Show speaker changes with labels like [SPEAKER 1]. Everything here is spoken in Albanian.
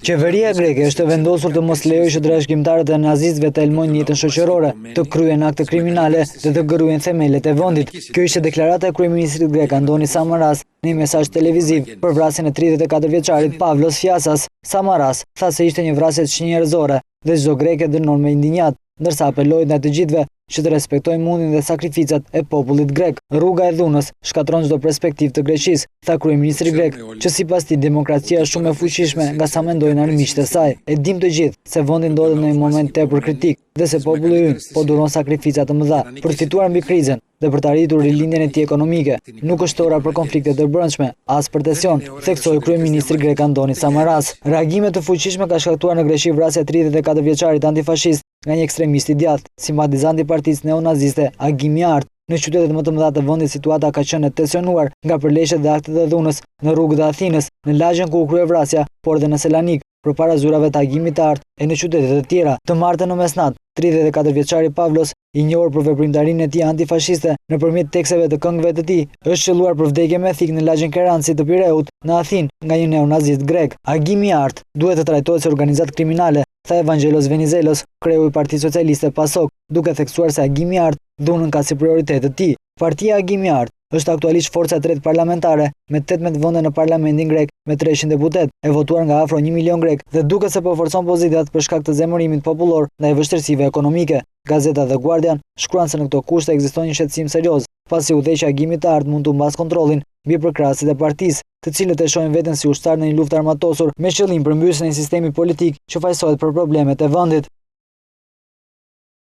[SPEAKER 1] Qeveria greke është vendosur të mos lejojë që trashëgimtarët e nazistëve të elmojnë jetën shoqërore, të kryejnë akte kriminale dhe të gërujnë themelet e vendit. Kjo ishte deklarata e kryeministrit grek Antonis Samaras në një mesazh televiziv për vrasjen e 34 vjeçarit Pavlos Fiasas. Samaras tha se ishte një vrasje çnjerëzore dhe çdo grek e dënon me indinjat, ndërsa apeloi ndaj të gjithëve që të respektojnë mundin dhe sakrificat e popullit grek. Rruga e dhunës shkatron çdo perspektivë të Greqisë, tha kryeministri grek, që sipas tij demokracia është shumë e fuqishme nga sa mendojnë armiqtë e saj. E dim të gjithë se vendi ndodhet në një moment tepër kritik dhe se populli ynë po duron sakrifica të mëdha për të fituar mbi krizën dhe për të arritur rilindjen e tij ekonomike. Nuk është ora për konflikte të brendshme, as për tension, theksoi kryeministri grek Antonis Samaras. Reagime të fuqishme ka shkaktuar në Greqi vrasja e 34 vjeçarit antifashist nga një ekstremist i djathtë, simpatizant i partisë neonaziste Agimi Art. Në qytetet më të mëdha të vendit situata ka qenë e tensionuar nga përleshjet dhe aktet e dhunës në rrugët e Athinës, në lagjen ku u krye vrasja, por edhe në Selanik, përpara zyrave të Agimit të Art e në qytete të tjera. Të martën në mesnatë, 34 vjeçari Pavlos, i njohur për veprimtarinë e tij antifashiste nëpërmjet tekseve të këngëve të tij, është qelluar për vdekje me thik në lagjen Keranci të Pireut në Athinë nga një neonazist grek. Agimi Art duhet të trajtohet si organizatë kriminale, tha Evangelos Venizelos, kreu i Partisë Socialiste PASOK, duke theksuar se Agimi Art dhunën ka si prioritet të tij. Partia Agimi Art është aktualisht forca e tretë parlamentare me 18 vende në parlamentin grek me 300 deputet, e votuar nga afro 1 milion grek dhe duket se po forcon pozitat për shkak të zemërimit popullor ndaj vështirësive ekonomike. Gazeta The Guardian shkruan se në këto kushte ekziston një shqetësim serioz, pasi udhëheqja e Agimit të Art mund të mbas kontrollin mbi përkrahasit e partisë, të cilët e shohin veten si ushtar në një luftë armatosur me qëllim përmbysjen e një sistemi politik që fajsohet për problemet e vendit.